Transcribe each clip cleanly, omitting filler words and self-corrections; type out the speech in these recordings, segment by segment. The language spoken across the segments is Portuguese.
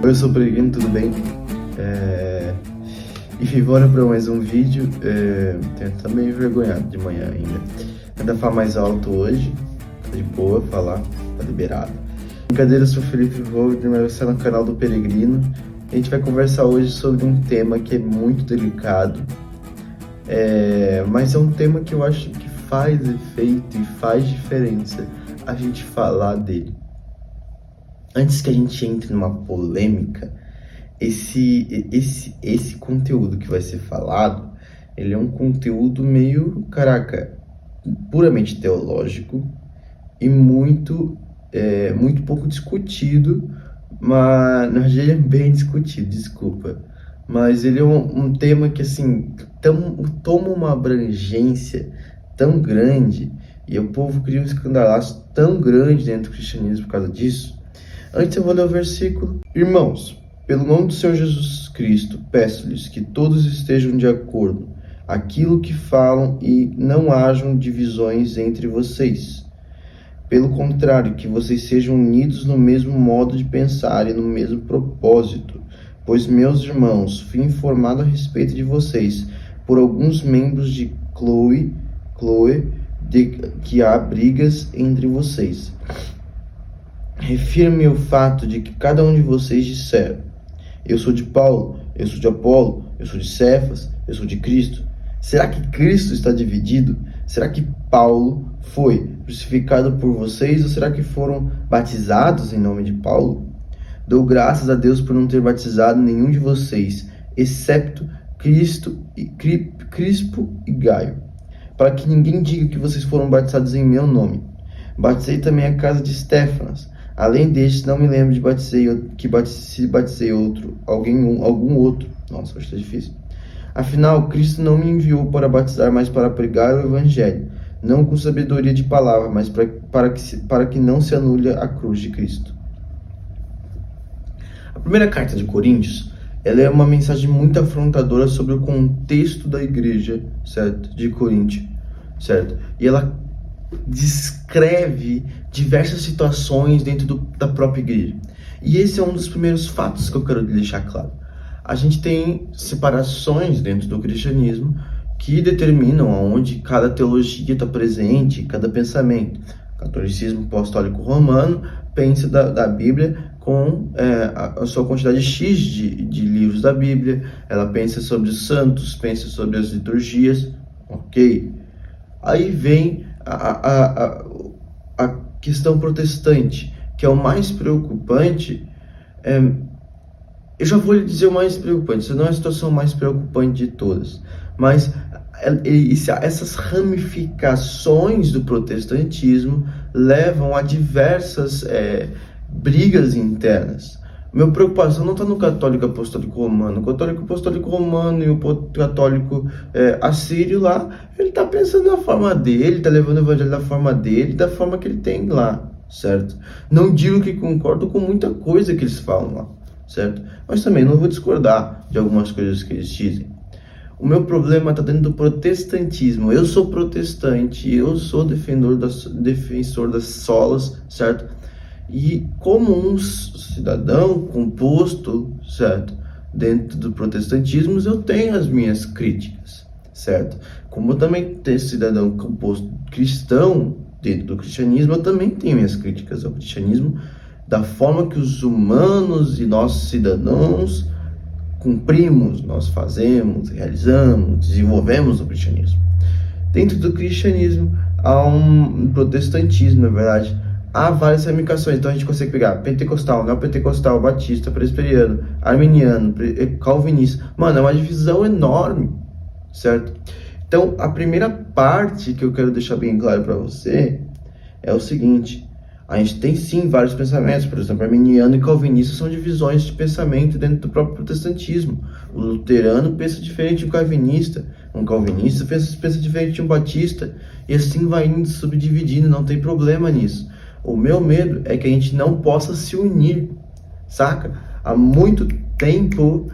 Oi, eu sou o Peregrino, tudo bem? Enfim, bora para mais um vídeo. Tô meio envergonhado de manhã ainda. Tentar falar mais alto hoje, tá de boa falar, tá liberado. Brincadeira, eu sou o Felipe Vold, mas você é no canal do Peregrino. A gente vai conversar hoje sobre um tema que é muito delicado, mas é um tema que eu acho que faz efeito e faz diferença a gente falar dele. Antes que a gente entre numa polêmica, esse conteúdo que vai ser falado, ele é um conteúdo meio, puramente teológico e muito pouco discutido, mas na verdade ele é bem discutido, desculpa. Mas ele é um tema que, assim, toma uma abrangência tão grande e o povo cria um escandalaço tão grande dentro do cristianismo por causa disso. Antes eu vou ler o versículo. Irmãos, pelo nome do Senhor Jesus Cristo, peço-lhes que todos estejam de acordo, aquilo que falam, e não hajam divisões entre vocês. Pelo contrário, que vocês sejam unidos no mesmo modo de pensar e no mesmo propósito. Pois, meus irmãos, fui informado a respeito de vocês por alguns membros de Chloe, que há brigas entre vocês. Refiro-me ao fato de que cada um de vocês disseram: eu sou de Paulo, eu sou de Apolo, eu sou de Cefas, eu sou de Cristo. Será que Cristo está dividido? Será que Paulo foi crucificado por vocês, ou será que foram batizados em nome de Paulo? Dou graças a Deus por não ter batizado nenhum de vocês, excepto Crispo e Gaio, para que ninguém diga que vocês foram batizados em meu nome. Batizei também a casa de Estéfanas. Além deste, não me lembro de batizei algum outro. Nossa, hoje está difícil. Afinal, Cristo não me enviou para batizar, mas para pregar o Evangelho, não com sabedoria de palavra, mas para que não se anule a cruz de Cristo. A primeira carta de Coríntios, ela é uma mensagem muito afrontadora sobre o contexto da igreja, certo? De Coríntio, certo? E ela descreve diversas situações dentro da própria igreja. E esse é um dos primeiros fatos que eu quero deixar claro. A gente tem separações dentro do cristianismo que determinam aonde cada teologia está presente, cada pensamento. O catolicismo apostólico romano pensa da Bíblia com a sua quantidade X de livros da Bíblia. Ela pensa sobre os santos, pensa sobre as liturgias, ok? Aí vem a questão protestante, que é o mais preocupante. Eu já vou lhe dizer o mais preocupante, isso não é a situação mais preocupante de todas, mas essas ramificações do protestantismo levam a diversas brigas internas. Minha preocupação não está no católico apostólico romano. O católico apostólico romano e o católico assírio lá, ele está pensando na forma dele, está levando o evangelho da forma dele, da forma que ele tem lá, certo? Não digo que concordo com muita coisa que eles falam lá, certo? Mas também não vou discordar de algumas coisas que eles dizem. O meu problema está dentro do protestantismo. Eu sou protestante, eu sou defensor das solas, certo? E como um cidadão composto, certo, dentro do protestantismo, eu tenho as minhas críticas, certo? Como eu também tenho cidadão composto cristão dentro do cristianismo, eu também tenho minhas críticas ao cristianismo, da forma que os humanos e nós cidadãos cumprimos, nós fazemos, realizamos, desenvolvemos o cristianismo. Dentro do cristianismo há um protestantismo, na verdade. Há várias ramificações, então a gente consegue pegar pentecostal, neopentecostal, batista, presbiteriano, arminiano, calvinista. Mano, é uma divisão enorme, certo? Então, a primeira parte que eu quero deixar bem claro para você é o seguinte: a gente tem sim vários pensamentos, por exemplo, arminiano e calvinista são divisões de pensamento dentro do próprio protestantismo. O luterano pensa diferente do calvinista, um calvinista pensa diferente de um batista, e assim vai indo subdividindo, não tem problema nisso. O meu medo é que a gente não possa se unir, saca? Há muito tempo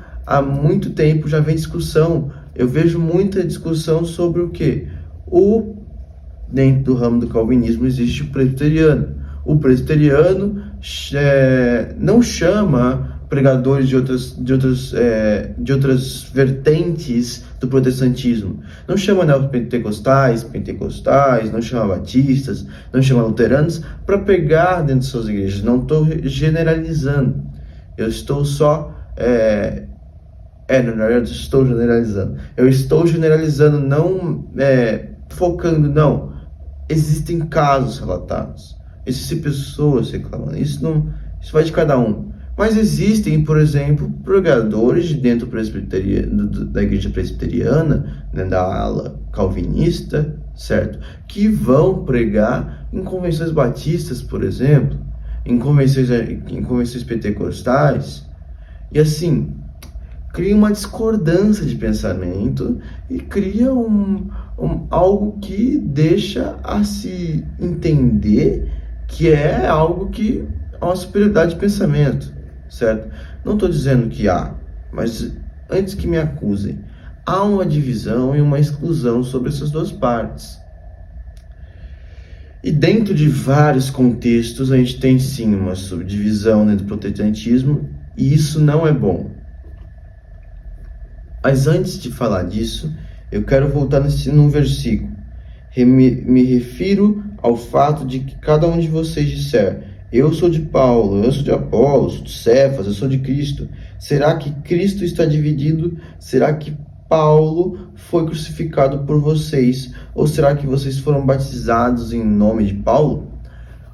já vem discussão. Eu vejo muita discussão sobre o quê? Dentro do ramo do calvinismo existe o presbiteriano. O presbiteriano não chama pregadores de outras vertentes do protestantismo. Não chama neopentecostais, não chama batistas, não chama luteranos para pregar dentro de suas igrejas. Não estou generalizando. Eu estou só... na verdade, estou generalizando. Eu estou generalizando, não focando, não. Existem casos relatados. Existem pessoas reclamando. Isso vai de cada um. Mas existem, por exemplo, pregadores de dentro da igreja presbiteriana, né, da ala calvinista, certo? Que vão pregar em convenções batistas, por exemplo, em convenções pentecostais, e assim, cria uma discordância de pensamento e cria algo que deixa a se entender que é algo que há uma superioridade de pensamento, certo? Não estou dizendo que há, mas antes que me acusem, há uma divisão e uma exclusão sobre essas duas partes. E dentro de vários contextos, a gente tem sim uma subdivisão dentro do protestantismo, e isso não é bom. Mas antes de falar disso, eu quero voltar num versículo. Me refiro ao fato de que cada um de vocês disser: eu sou de Paulo, eu sou de Apolo, eu sou de Cefas, eu sou de Cristo. Será que Cristo está dividido? Será que Paulo foi crucificado por vocês? Ou será que vocês foram batizados em nome de Paulo?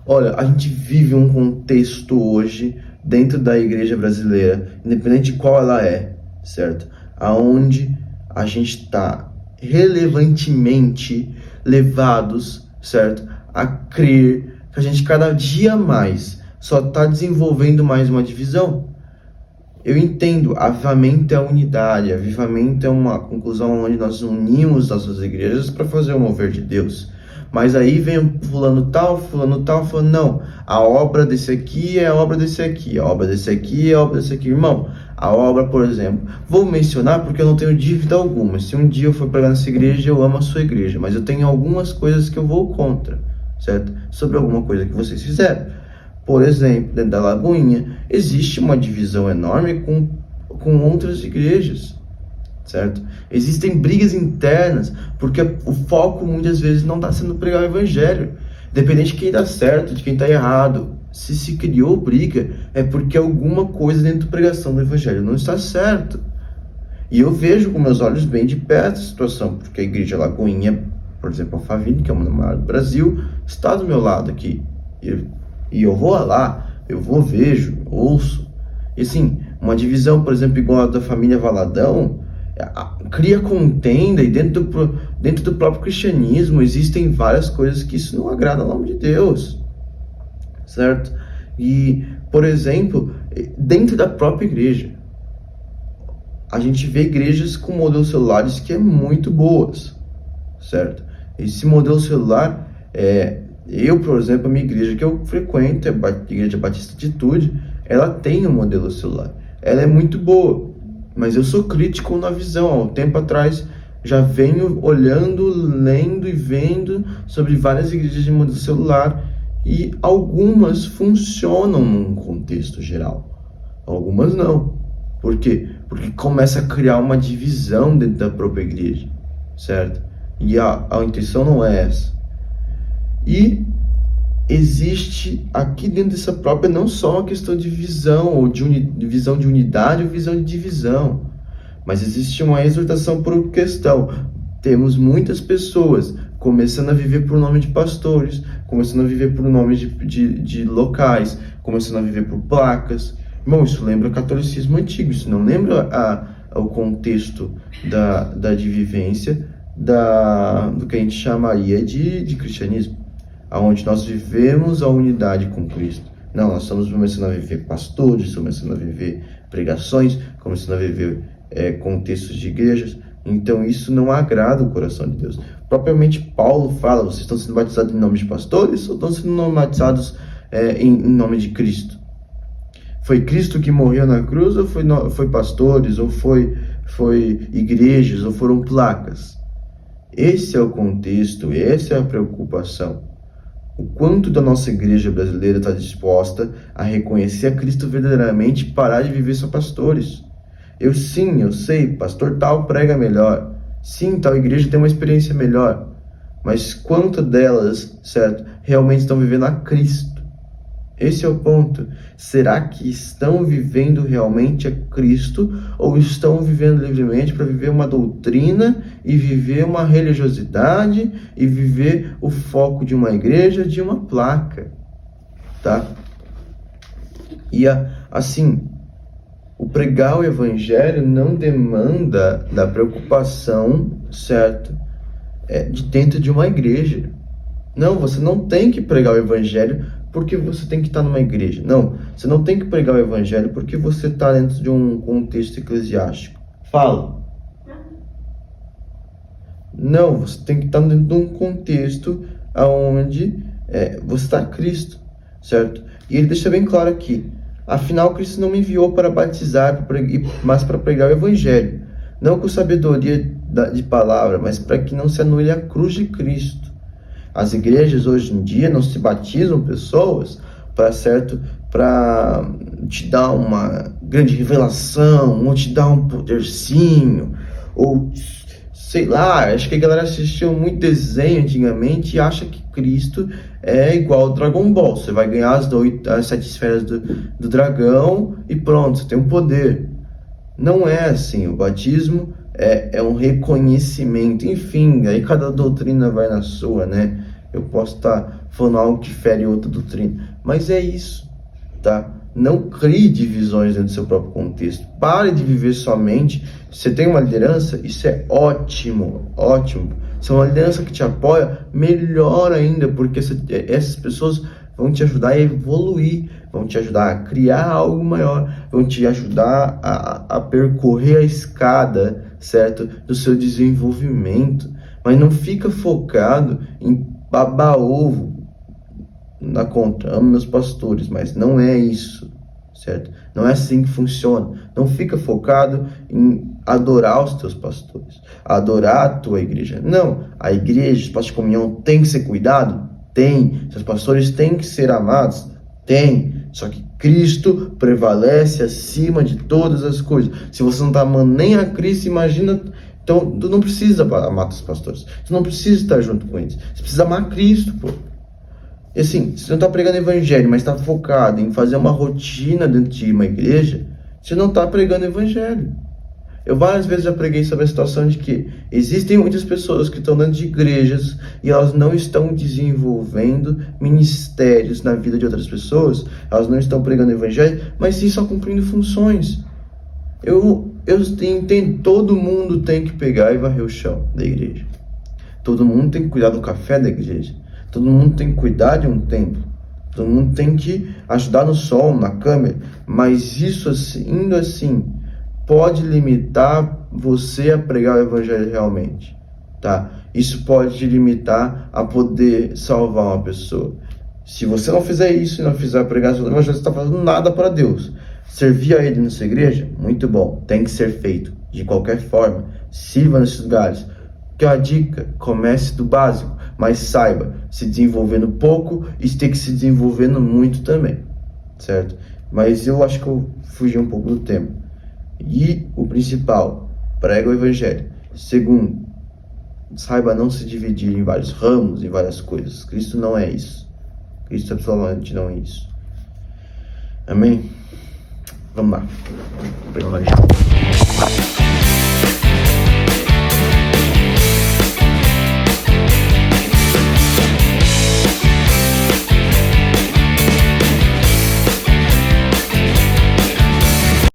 Olha, a gente vive um contexto hoje dentro da igreja brasileira, independente de qual ela é, certo? Aonde a gente está relevantemente levados, certo, a crer que a gente cada dia mais só está desenvolvendo mais uma divisão. Eu entendo, avivamento é unidade, avivamento é uma conclusão onde nós unimos nossas igrejas para fazer o mover de Deus. Mas aí vem fulano tal, falando, não, a obra desse aqui é a obra desse aqui, a obra desse aqui é a obra desse aqui. Irmão, a obra, por exemplo, vou mencionar porque eu não tenho dívida alguma. Se um dia eu for pregar nessa igreja, eu amo a sua igreja, mas eu tenho algumas coisas que eu vou contra, certo? Sobre alguma coisa que vocês fizeram. Por exemplo, dentro da Lagoinha, existe uma divisão enorme com outras igrejas, certo? Existem brigas internas, porque o foco muitas vezes não está sendo pregar o evangelho. Independente de quem está certo, de quem está errado, se criou briga, é porque alguma coisa dentro da pregação do evangelho não está certo. E eu vejo com meus olhos bem de perto a situação, porque a igreja Lagoinha, por exemplo, a Faville, que é uma das maiores do Brasil, está do meu lado aqui. E eu vou lá, vejo, ouço. E assim, uma divisão, por exemplo, igual a da família Valadão, cria contenda, e dentro do próprio cristianismo existem várias coisas que isso não agrada ao nome de Deus, certo? E, por exemplo, dentro da própria igreja, a gente vê igrejas com modelos celulares que é muito boas, certo? Esse modelo celular, eu, por exemplo, a minha igreja que eu frequento, a Igreja Batista Atitude, ela tem um modelo celular, ela é muito boa. Mas eu sou crítico na visão. Há um tempo atrás já venho olhando, lendo e vendo sobre várias igrejas de modelo celular, e algumas funcionam num contexto geral, algumas não. Por quê? Porque começa a criar uma divisão dentro da própria igreja, certo? E a intenção não é essa. E existe aqui dentro dessa própria não só uma questão de visão, ou de visão de unidade ou visão de divisão, mas existe uma exortação por questão. Temos muitas pessoas começando a viver por nome de pastores, começando a viver por nome de locais, começando a viver por placas. Irmão, isso lembra o catolicismo antigo, isso não lembra o contexto de vivência do que a gente chamaria de cristianismo, onde nós vivemos a unidade com Cristo. Não, nós estamos começando a viver pastores, começando a viver pregações, começando a viver contextos de igrejas. Então isso não agrada o coração de Deus. Propriamente Paulo fala: vocês estão sendo batizados em nome de pastores ou estão sendo batizados em nome de Cristo? Foi Cristo que morreu na cruz, ou foi pastores, ou foi igrejas, ou foram placas? Esse é o contexto, essa é a preocupação. O quanto da nossa igreja brasileira está disposta a reconhecer a Cristo verdadeiramente e parar de viver só pastores. Eu sei, pastor tal prega melhor. Sim, tal igreja tem uma experiência melhor. Mas quantas delas, certo, realmente estão vivendo a Cristo? Esse é o ponto. Será que estão vivendo realmente a Cristo ou estão vivendo livremente para viver uma doutrina e viver uma religiosidade e viver o foco de uma igreja, de uma placa, tá? E assim, o pregar o evangelho não demanda da preocupação, certo, de dentro de uma igreja. Não, você não tem que pregar o evangelho porque você tem que estar numa igreja. Não, você não tem que pregar o evangelho porque você está dentro de um contexto eclesiástico. Fala. Não, você tem que estar dentro de um contexto onde você está Cristo, certo? E ele deixa bem claro aqui, afinal Cristo não me enviou para batizar, mas para pregar o evangelho. Não com sabedoria de palavra, mas para que não se anule a cruz de Cristo. As igrejas hoje em dia não se batizam pessoas para te dar uma grande revelação, ou te dar um poderzinho, ou sei lá, acho que a galera assistiu muito desenho antigamente e acha que Cristo é igual ao Dragon Ball. Você vai ganhar as 7 esferas do dragão e pronto, você tem um poder. Não é assim, o batismo é um reconhecimento, enfim, aí cada doutrina vai na sua, né? Eu posso estar falando algo que fere outra doutrina, mas é isso, tá? Não crie divisões dentro do seu próprio contexto. Pare de viver somente. Você tem uma liderança, isso é ótimo, ótimo. Se é uma liderança que te apoia, melhor ainda, porque essas pessoas vão te ajudar a evoluir, vão te ajudar a criar algo maior, vão te ajudar a percorrer a escada, certo, do seu desenvolvimento. Mas não fica focado em babar ovo na conta. Amo meus pastores, mas não é isso, certo? Não é assim que funciona. Não fica focado em adorar os teus pastores, adorar a tua igreja. Não, a igreja, os espaço de comunhão tem que ser cuidado? Tem. Seus pastores têm que ser amados? Tem. Só que Cristo prevalece acima de todas as coisas. Se você não está amando nem a Cristo, imagina. Então, tu não precisa amar os pastores. Tu não precisa estar junto com eles. Você precisa amar Cristo, pô. E assim, se você não está pregando evangelho, mas está focado em fazer uma rotina dentro de uma igreja, você não está pregando evangelho. Eu várias vezes já preguei sobre a situação de que existem muitas pessoas que estão dentro de igrejas e elas não estão desenvolvendo ministérios na vida de outras pessoas, elas não estão pregando evangelho, mas sim só cumprindo funções. Eu entendo, todo mundo tem que pegar e varrer o chão da igreja. Todo mundo tem que cuidar do café da igreja. Todo mundo tem que cuidar de um templo. Todo mundo tem que ajudar no som, na câmera. Mas isso assim, indo assim, pode limitar você a pregar o evangelho realmente, tá? Isso pode te limitar a poder salvar uma pessoa. Se você não fizer isso e não fizer pregar o evangelho, você está fazendo nada para Deus. Servir a Ele nessa igreja? Muito bom, tem que ser feito. De qualquer forma, sirva nesses lugares. Que é uma dica, comece do básico, mas saiba, se desenvolvendo pouco e tem que se desenvolvendo muito também, certo? Mas eu acho que eu fugi um pouco do tema. E o principal, prega o evangelho. Segundo, saiba não se dividir em vários ramos, em várias coisas. Cristo não é isso. Cristo absolutamente não é isso. Amém? Vamos lá.